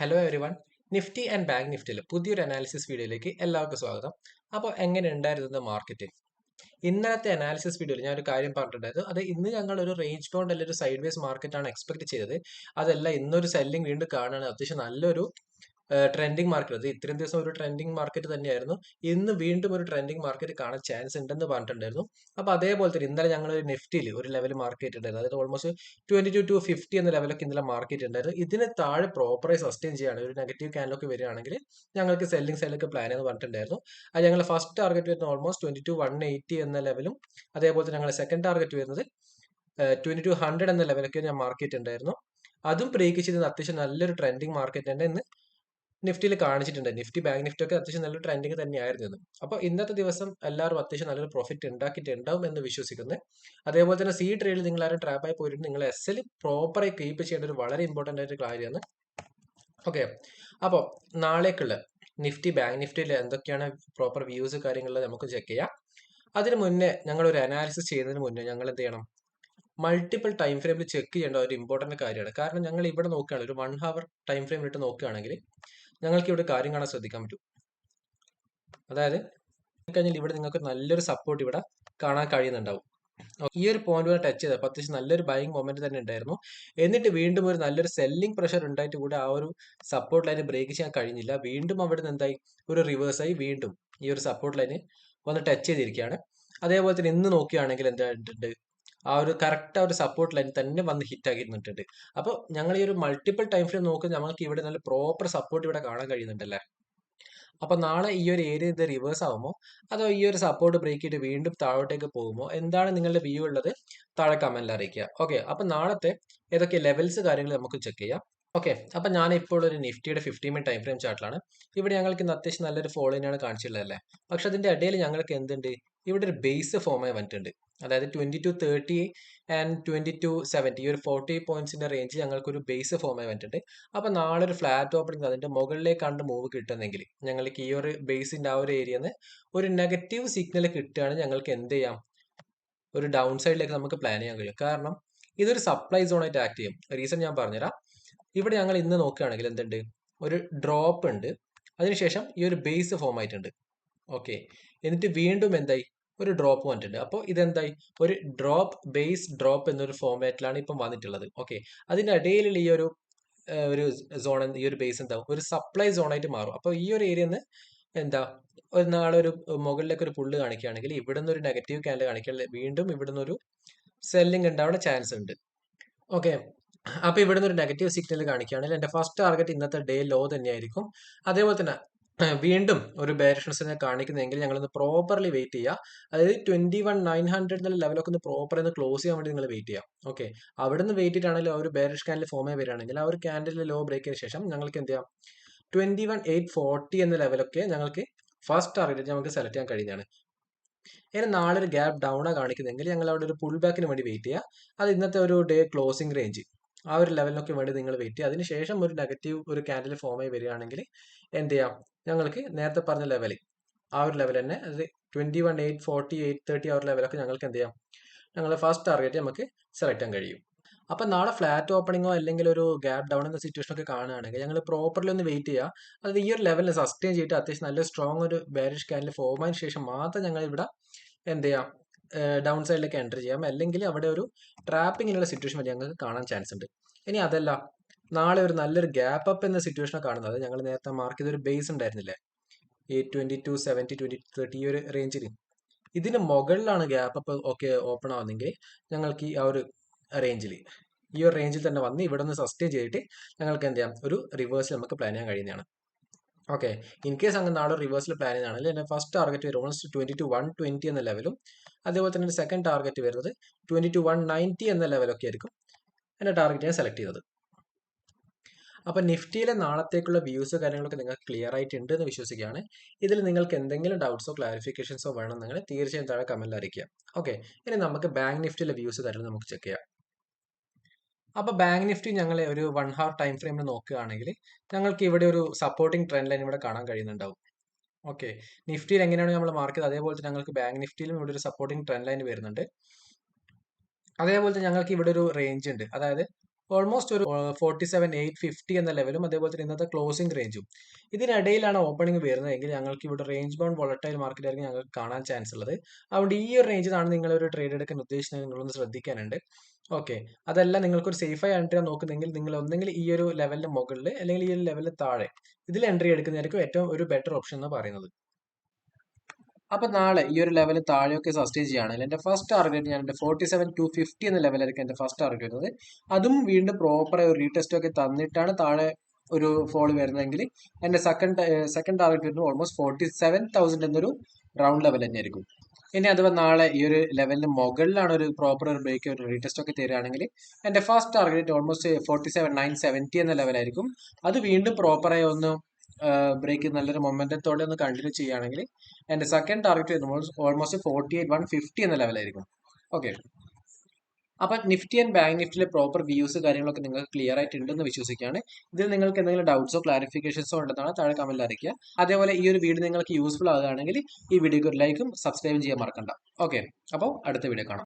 Hello every one. Nifty and bank നിഫ്റ്റിയിൽ പുതിയൊരു analysis വീഡിയോയിലേക്ക് എല്ലാവർക്കും സ്വാഗതം. അപ്പോൾ എങ്ങനെ ഉണ്ടായിരുന്നത് മാർക്കറ്റ്? ഇന്നലത്തെ അനാലിസിസ് വീഡിയോയിൽ ഞാൻ ഒരു കാര്യം പറഞ്ഞിട്ടുണ്ടായിരുന്നു. അത് ഇന്ന് ഞങ്ങൾ ഒരു റേഞ്ച് ബൗണ്ട് അല്ലെങ്കിൽ ഒരു സൈഡ് വേസ് മാർക്കറ്റ് ആണ് എക്സ്പെക്ട് ചെയ്തത്. അതല്ല, ഇന്നൊരു സെല്ലിംഗ് വീണ്ടും കാണുകയാണ്. അത്യാവശ്യം നല്ലൊരു ട്രെൻഡിങ് മാർക്കറ്റ്. അത് ഇത്രയും ദിവസം ഒരു ട്രെൻഡിങ് മാർക്കറ്റ് തന്നെയായിരുന്നു. ഇന്ന് വീണ്ടും ഒരു ട്രെൻഡിങ് മാർക്കറ്റ് കാണാൻ ചാൻസ് ഉണ്ടെന്ന് പറഞ്ഞിട്ടുണ്ടായിരുന്നു. അപ്പോൾ അതേപോലെ തന്നെ ഇന്നലെ ഞങ്ങൾ ഒരു നിഫ്റ്റിയിൽ ഒരു ലെവൽ മാർക്കറ്റ് ഉണ്ടായിരുന്നു. അതായത് ഓൾമോസ്റ്റ് 22,250 എന്ന ലെവലൊക്കെ ഇന്നലെ മാർക്കറ്റ് ഉണ്ടായിരുന്നു. ഇതിന് താഴെ പ്രോപ്പറായി സസ്റ്റെയിൻ ചെയ്യുകയാണ്, ഒരു നെഗറ്റീവ് ക്യാൻഡലൊക്കെ വരികയാണെങ്കിൽ ഞങ്ങൾക്ക് സെല്ലിംഗ് സെല്ലൊക്കെ പ്ലാൻ എന്ന് പറഞ്ഞിട്ടുണ്ടായിരുന്നു. അത് ഞങ്ങൾ ഫസ്റ്റ് ടാർഗറ്റ് വരുന്നത് ഓൾമോസ്റ്റ് 22,180 എന്ന ലെവലും, അതേപോലെ തന്നെ ഞങ്ങളുടെ സെക്കൻഡ് ടാർഗറ്റ് വരുന്നത് 2200 എന്ന ലെവലൊക്കെ ഞാൻ മാർക്കറ്റ് ഉണ്ടായിരുന്നു. അതും ബ്രേക്ക് ചെയ്ത് അത്യാവശ്യം നല്ലൊരു ട്രെൻഡിങ് മാർക്കറ്റ് തന്നെ ഇന്ന് നിഫ്റ്റിയിൽ കാണിച്ചിട്ടുണ്ട്. നിഫ്റ്റി ബാങ്ക് നിഫ്റ്റി ഒക്കെ അത്യാവശ്യം നല്ലൊരു ട്രെൻഡിങ് തന്നെയായിരുന്നു ഇത്. അപ്പോൾ ഇന്നത്തെ ദിവസം എല്ലാവരും അത്യാവശ്യം നല്ലൊരു പ്രോഫിറ്റ് ഉണ്ടാക്കിയിട്ടുണ്ടാവും എന്ന് വിശ്വസിക്കുന്നു. അതേപോലെ തന്നെ സി ട്രേഡിൽ നിങ്ങൾ ആരും ട്രാപ്പായി പോയിട്ട് നിങ്ങൾ എസ് എൽ പ്രോപ്പറായി കീപ്പ് ചെയ്യേണ്ട ഒരു വളരെ ഇമ്പോർട്ടൻ്റ് ആയിട്ട് കാര്യമാണ്. ഓക്കെ, അപ്പോൾ നാളേക്കുള്ള നിഫ്റ്റി ബാങ്ക് നിഫ്റ്റിയിൽ എന്തൊക്കെയാണ് പ്രോപ്പർ വ്യൂസ് കാര്യങ്ങൾ നമുക്ക് ചെക്ക് ചെയ്യാം. അതിന് മുന്നേ ഞങ്ങൾ ഒരു അനാലിസിസ് ചെയ്യുന്നതിന് മുന്നേ ഞങ്ങൾ എന്ത് ചെയ്യണം? മൾട്ടിപ്പിൾ ടൈം ഫ്രെയിമിൽ ചെക്ക് ചെയ്യേണ്ട ഒരു ഇമ്പോർട്ടൻറ്റ് കാര്യമാണ്. കാരണം ഞങ്ങൾ ഇവിടെ നോക്കുകയാണ്, ഒരു 1 ഹവർ ടൈം ഫ്രെയിം ഇട്ട് നോക്കുകയാണെങ്കിൽ ഞങ്ങൾക്ക് ഇവിടെ കാര്യം കാണാൻ ശ്രദ്ധിക്കാൻ പറ്റും. അതായത് കഴിഞ്ഞാൽ ഇവിടെ നിങ്ങൾക്ക് നല്ലൊരു സപ്പോർട്ട് ഇവിടെ കാണാൻ കഴിയുന്നുണ്ടാവും. ഈ ഒരു പോയിന്റ് വരെ ടച്ച് ചെയ്തപ്പോൾ അത്യാവശ്യം നല്ലൊരു ബൈങ് മൊമെന്റ് തന്നെ ഉണ്ടായിരുന്നു. എന്നിട്ട് വീണ്ടും ഒരു നല്ലൊരു സെല്ലിംഗ് പ്രഷർ ഉണ്ടായിട്ട് കൂടെ ആ ഒരു സപ്പോർട്ട് ലൈന് ബ്രേക്ക് ചെയ്യാൻ കഴിഞ്ഞില്ല. വീണ്ടും അവിടെ നിന്ന് എന്തായി, ഒരു റിവേഴ്സായി വീണ്ടും ഈ ഒരു സപ്പോർട്ട് ലൈന് വന്ന് ടച്ച് ചെയ്തിരിക്കുകയാണ്. അതേപോലെ തന്നെ ഇന്ന് നോക്കുകയാണെങ്കിൽ എന്തായിട്ടുണ്ട്, ആ ഒരു കറക്റ്റ് ആ ഒരു സപ്പോർട്ട് ലൈൻ തന്നെ വന്ന് ഹിറ്റ് ആക്കിയിരുന്നിട്ടുണ്ട്. അപ്പോൾ ഞങ്ങൾ ഈ ഒരു മൾട്ടിപ്പിൾ ടൈം ഫ്രെയിം നോക്കി നമുക്ക് ഇവിടെ നല്ല പ്രോപ്പർ സപ്പോർട്ട് ഇവിടെ കാണാൻ കഴിയുന്നുണ്ടല്ലേ. അപ്പൊ നാളെ ഈ ഒരു ഏരിയ ഇത് റിവേഴ്സ് ആവുമോ, അതോ ഈ ഒരു സപ്പോർട്ട് ബ്രേക്ക് ചെയ്ത് വീണ്ടും താഴോട്ടേക്ക് പോകുമോ, എന്താണ് നിങ്ങളുടെ വ്യൂ ഉള്ളത്? താഴെ കമന്റിൽ അറിയിക്കുക. ഓക്കെ, അപ്പൊ നാളത്തെ ഏതൊക്കെ ലെവൽസ് കാര്യങ്ങൾ നമുക്ക് ചെക്ക് ചെയ്യാം. ഓക്കെ, അപ്പൊ ഞാൻ ഇപ്പോൾ ഒരു നിഫ്റ്റിയുടെ 15 മിനിറ്റ് ടൈം ഫ്രെയിം ചാർട്ടിലാണ്. ഇവിടെ ഞങ്ങൾക്ക് ഇന്ന് അത്യാവശ്യം നല്ലൊരു ഫോളോ തന്നെയാണ് കാണിച്ചിട്ടുള്ളത് അല്ലേ. പക്ഷെ അതിന്റെ ഇടയിൽ ഞങ്ങൾക്ക് എന്തുണ്ട്, ഇവിടെ ഒരു ബേസ് ഫോമായി വന്നിട്ടുണ്ട്. അതായത് 2230 ആൻഡ് 2270, ഈ ഒരു 40 പോയിന്റ്സിന്റെ റേഞ്ച് ഞങ്ങൾക്ക് ഒരു ബേസ് ഫോമായി വന്നിട്ടുണ്ട്. അപ്പൊ നാളെ ഒരു ഫ്ലാറ്റ് ഓപ്പണിംഗ് അതിന്റെ മുകളിലേക്കാണ്ട് മൂവ് കിട്ടുന്നെങ്കിൽ ഞങ്ങൾക്ക് ഈ ഒരു ബേസിന്റെ ആ ഒരു ഏരിയന്ന് ഒരു നെഗറ്റീവ് സിഗ്നൽ കിട്ടുകയാണെങ്കിൽ ഞങ്ങൾക്ക് എന്ത് ചെയ്യാം, ഒരു ഡൗൺ സൈഡിലേക്ക് നമുക്ക് പ്ലാൻ ചെയ്യാൻ കഴിയും. കാരണം ഇതൊരു സപ്ലൈ സോൺ ആയിട്ട് ആക്ട് ചെയ്യും. റീസൺ ഞാൻ പറഞ്ഞുതരാം. ഇവിടെ ഞങ്ങൾ ഇന്ന് നോക്കുകയാണെങ്കിൽ എന്തുണ്ട്, ഒരു ഡ്രോപ്പ് ഉണ്ട്, അതിനുശേഷം ഈ ഒരു ബേസ് ഫോം ആയിട്ടുണ്ട്. ഓക്കെ, എന്നിട്ട് വീണ്ടും എന്തായി, ഒരു ഡ്രോപ്പ് വന്നിട്ടുണ്ട്. അപ്പോൾ ഇതെന്തായി, ഒരു ഡ്രോപ്പ് ബേസ് ഡ്രോപ്പ് എന്നൊരു ഫോർമാറ്റിലാണ് ഇപ്പം വന്നിട്ടുള്ളത്. ഓക്കെ, അതിന്റെ ഇടയിലുള്ള ഒരു സോൺ, ഈ ഒരു ബേസ് എന്താവും, ഒരു സപ്ലൈ സോൺ ആയിട്ട് മാറും. അപ്പോൾ ഈ ഒരു ഏരിയ എന്താ, ഒരു നാളെ ഒരു മുകളിലേക്ക് ഒരു പുള്ള് കാണിക്കുകയാണെങ്കിൽ ഇവിടുന്ന് ഒരു നെഗറ്റീവ് ക്യാൻഡിൽ കാണിക്കുകയാണെങ്കിൽ വീണ്ടും ഇവിടുന്ന് ഒരു സെല്ലിംഗ് ഉണ്ടാവാൻ ചാൻസ് ഉണ്ട്. ഓക്കെ, അപ്പൊ ഇവിടുന്ന് ഒരു നെഗറ്റീവ് സിഗ്നൽ കാണിക്കുകയാണെങ്കിൽ എന്റെ ഫസ്റ്റ് ടാർഗറ്റ് ഇന്നത്തെ ഡേ ലോ തന്നെയായിരിക്കും. അതേപോലെ തന്നെ വീണ്ടും ഒരു ബെയറിഷ്നെസ്സിനെ കാണിക്കുന്നെങ്കിൽ ഞങ്ങളൊന്ന് പ്രോപ്പർലി വെയിറ്റ് ചെയ്യുക. അതായത് 21,900 എന്നുള്ള ലെവലൊക്കെ ഒന്ന് പ്രോപ്പർ ഒന്ന് ക്ലോസ് ചെയ്യാൻ വേണ്ടി നിങ്ങൾ വെയിറ്റ് ചെയ്യാം. ഓക്കെ, അവിടെ നിന്ന് വെയിറ്റ് ചെയ്തിട്ടാണെങ്കിൽ ആ ഒരു ബെയറിഷ് ക്യാൻഡിൽ ഫോമേ വരികയാണെങ്കിൽ ആ ഒരു ക്യാൻഡിൽ ലോ ബ്രേക്കിന് ശേഷം ഞങ്ങൾക്ക് എന്ത് ചെയ്യാം, 21,840 എന്ന ലെവലൊക്കെ ഞങ്ങൾക്ക് ഫസ്റ്റ് ടാർഗറ്റ് നമുക്ക് സെലക്ട് ചെയ്യാൻ കഴിയുന്നതാണ്. ഇനി നാളെ ഒരു ഗ്യാപ്പ് ഡൗൺ ആ കാണിക്കുന്നെങ്കിൽ ഞങ്ങൾ അവിടെ ഒരു പുൾ ബാക്കിന് വേണ്ടി വെയിറ്റ് ചെയ്യുക. അത് ഇന്നത്തെ ഒരു ഡേ ക്ലോസിംഗ് റേഞ്ച് ആ ഒരു ലെവലിനൊക്കെ വേണ്ടി നിങ്ങൾ വെയിറ്റ് ചെയ്യുക. അതിനുശേഷം ഒരു നെഗറ്റീവ് ഒരു ക്യാൻഡിൽ ഫോമായി വരികയാണെങ്കിൽ എന്ത് ചെയ്യാം, ഞങ്ങൾക്ക് നേരത്തെ പറഞ്ഞ ലെവൽ, ആ ഒരു ലെവൽ തന്നെ, അത് 21,840 830 ആ ഒരു ലെവലൊക്കെ ഞങ്ങൾക്ക് എന്ത് ചെയ്യാം, ഞങ്ങൾ ഫസ്റ്റ് ടാർഗറ്റ് നമുക്ക് സെലക്ട് ചെയ്യാൻ കഴിയും. അപ്പൊ നാളെ ഫ്ലാറ്റ് ഓപ്പണിങ്ങോ അല്ലെങ്കിൽ ഒരു ഗ്യാപ്പ് ഡൗൺ എന്ന സിറ്റുവേഷൻ ഒക്കെ കാണുകയാണെങ്കിൽ ഞങ്ങൾ പ്രോപ്പർലി ഒന്ന് വെയിറ്റ് ചെയ്യുക. അത് ഈ ഒരു ലെവലിൽ സസ്റ്റെയിൻ ചെയ്തിട്ട് അത്യാവശ്യം നല്ല സ്ട്രോങ് ഒരു ബെയറിഷ് ക്യാൻഡിൽ ഫോം ആയതിനു ശേഷം മാത്രം ഞങ്ങൾ ഇവിടെ എന്ത് ചെയ്യാം, ഡൗൺ സൈഡിലേക്ക് എൻ്റർ ചെയ്യാം. അല്ലെങ്കിൽ അവിടെ ഒരു ട്രാപ്പിങ്ങിനുള്ള സിറ്റുവേഷൻ വരെ ഞങ്ങൾക്ക് കാണാൻ ചാൻസ് ഉണ്ട്. ഇനി അതല്ല, നാളെ ഒരു നല്ലൊരു ഗ്യാപ്പ് അപ്പ് എന്ന സിറ്റുവേഷനാണ് കാണുന്നത്. ഞങ്ങൾ നേരത്തെ മാർക്ക് ചെയ്ത ഒരു ബേസ് ഉണ്ടായിരുന്നില്ലേ, ഈ 2270 2030 ഈ ഒരു റേഞ്ചിൽ, ഇതിന് മുകളിലാണ് ഗ്യാപ്പ് അപ്പ് ഒക്കെ ഓപ്പൺ ആവുന്നെങ്കിൽ ഞങ്ങൾക്ക് ഈ ആ ഒരു റേഞ്ചിൽ, ഈ ഒരു റേഞ്ചിൽ തന്നെ വന്ന് ഇവിടെ നിന്ന് സസ്റ്റെയിൻ ചെയ്തിട്ട് ഞങ്ങൾക്ക് എന്ത് ചെയ്യാം, ഒരു റിവേഴ്സിൽ നമുക്ക് പ്ലാൻ ചെയ്യാൻ കഴിയുന്നതാണ്. ഓക്കെ, ഇൻ കേസ് അങ്ങനെ നാളെ റിവേഴ്സിൽ പ്ലാൻ ചെയ്യുന്നതാണെങ്കിൽ എൻ്റെ ഫസ്റ്റ് ടാർഗറ്റ് വരും ഓൾമോസ്റ്റ് 22,120 എന്ന ലെവലും, അതേപോലെ തന്നെ സെക്കൻഡ് ടാർഗറ്റ് വരുന്നത് 22,190 എന്ന ലെവലൊക്കെ ആയിരിക്കും എൻ്റെ ടാർഗറ്റ് ഞാൻ സെലക്ട് ചെയ്തത്. അപ്പൊ നിഫ്റ്റിയിലെ നാളത്തേക്കുള്ള വ്യൂസ് കാര്യങ്ങളൊക്കെ നിങ്ങൾക്ക് ക്ലിയർ ആയിട്ടുണ്ട് എന്ന് വിശ്വസിക്കുകയാണ്. ഇതിൽ നിങ്ങൾക്ക് എന്തെങ്കിലും ഡൗട്ട്സോ ക്ലാരിഫിക്കേഷൻസോ വേണമെന്നെങ്കിൽ തീർച്ചയായും താഴെ കമന്റിൽ അറിയിക്കുക. ഓക്കെ, ഇനി നമുക്ക് ബാങ്ക് നിഫ്റ്റിയിലെ വ്യൂസ് കാര്യങ്ങൾ നമുക്ക് ചെക്ക് ചെയ്യാം. അപ്പൊ ബാങ്ക് നിഫ്റ്റി ഞങ്ങൾ ഒരു 1 ഹവർ ടൈം ഫ്രെയിമിൽ നോക്കുകയാണെങ്കിൽ ഞങ്ങൾക്ക് ഇവിടെ ഒരു സപ്പോർട്ടിംഗ് ട്രെൻഡ് ലൈൻ ഇവിടെ കാണാൻ കഴിയുന്നുണ്ടാവും. ഓക്കെ, നിഫ്റ്റിയിൽ എങ്ങനെയാണ് നമ്മൾ മാർക്ക് ചെയ്തത് അതേപോലെ തന്നെ ഞങ്ങൾക്ക് ബാങ്ക് നിഫ്റ്റിയിലും ഇവിടെ ഒരു സപ്പോർട്ടിംഗ് ട്രെൻഡ് ലൈൻ വരുന്നുണ്ട്. അതേപോലെ തന്നെ ഞങ്ങൾക്ക് ഇവിടെ ഒരു റേഞ്ച് ഉണ്ട്. അതായത് ഓൾമോസ്റ്റ് ഒരു 47,850 എന്ന ലെവലും അതേപോലെ തന്നെ ഇന്നത്തെ ക്ലോസിംഗ് റേഞ്ചും ഇതിനിടയിലാണ് ഓപ്പണിംഗ് വരുന്നതെങ്കിൽ ഞങ്ങൾക്ക് ഇവിടെ റേഞ്ച് ബൗണ്ട് വോളറ്റൈൽ മാർക്കറ്റ് ആയിരിക്കും ഞങ്ങൾക്ക് കാണാൻ ചാൻസ് ഉള്ളത്. അതുകൊണ്ട് ഈ ഒരു റേഞ്ചിലാണ് നിങ്ങൾ ഒരു ട്രേഡ് എടുക്കാൻ ഉദ്ദേശിക്കുന്നത് നിങ്ങളൊന്ന് ശ്രദ്ധിക്കാനുണ്ട്. ഓക്കെ, അതല്ല നിങ്ങൾക്കൊരു സേഫായി എൻട്രി ചെയ്യാൻ നോക്കുന്നെങ്കിൽ നിങ്ങൾ ഒന്നെങ്കിൽ ഈ ഒരു ലെവലിന് മുകളിൽ അല്ലെങ്കിൽ ഈ ഒരു ലെവലിന് താഴെ ഇതിൽ എൻട്രി എടുക്കുന്നതായിരിക്കും ഏറ്റവും ഒരു ബെറ്റർ ഓപ്ഷൻ എന്ന് പറയുന്നത്. അപ്പൊ നാളെ ഈ ഒരു ലെവൽ താഴെയൊക്കെ സസ്റ്റെയിൻ ചെയ്യുകയാണെങ്കിൽ എന്റെ ഫസ്റ്റ് ടാർഗറ്റ് ഞാൻ എന്റെ 47,250 എന്ന ലെവലായിരിക്കും എന്റെ ഫസ്റ്റ് ടാർഗറ്റ് വരുന്നത്. അതും വീണ്ടും പ്രോപ്പർ ഒരു റീടെസ്റ്റ് ഒക്കെ തന്നിട്ടാണ് താഴെ ഒരു ഫോൾ വരുന്നതെങ്കിൽ എന്റെ സെക്കൻഡ് ടാർഗറ്റ് വരുന്നത് ഓൾമോസ്റ്റ് 47,000 എന്നൊരു റൗണ്ട് ലെവൽ തന്നെയായിരിക്കും. ഇനി അഥവാ നാളെ ഈ ഒരു ലെവലിന് മുകളിലാണ് ഒരു പ്രോപ്പർ ഒരു ബ്രേക്ക് ഒരു റീടെസ്റ്റ് ഒക്കെ തരികയാണെങ്കിൽ എന്റെ ഫസ്റ്റ് ടാർഗറ്റ് ഓൾമോസ്റ്റ് 47,970 എന്ന ലെവലായിരിക്കും. അത് വീണ്ടും പ്രോപ്പറായി ഒന്ന് ബ്രേക്ക് നല്ലൊരു മൊമെന്റത്തോടെ ഒന്ന് കണ്ടിന്യൂ ചെയ്യുകയാണെങ്കിൽ എന്റെ സെക്കൻഡ് ടാർഗറ്റ് ഓൾമോസ്റ്റ് 48,150 എന്ന ലെവലായിരിക്കും. ഓക്കെ, അപ്പൊ നിഫ്റ്റി ആൻഡ് ബാങ്ക് നിഫ്റ്റിയിലെ പ്രോപ്പർ വ്യൂസ് കാര്യങ്ങളൊക്കെ നിങ്ങൾക്ക് ക്ലിയർ ആയിട്ട് ഉണ്ടെന്ന് വിശ്വസിക്കുകയാണ്. ഇതിൽ നിങ്ങൾക്ക് എന്തെങ്കിലും ഡൗട്ട്സോ ക്ലാരിഫിക്കേഷൻസോ ഉണ്ടെന്നാണ് താഴെ കമന്റിൽ അറിയിക്കുക. അതേപോലെ ഈ ഒരു വീഡിയോ നിങ്ങൾക്ക് യൂസ്ഫുൾ ആകുകയാണെങ്കിൽ ഈ വീഡിയോക്ക് ഒരു ലൈക്കും സബ്സ്ക്രൈബും ചെയ്യാൻ മറക്കണ്ട. ഓക്കെ, അപ്പോൾ അടുത്ത വീഡിയോ കാണാം.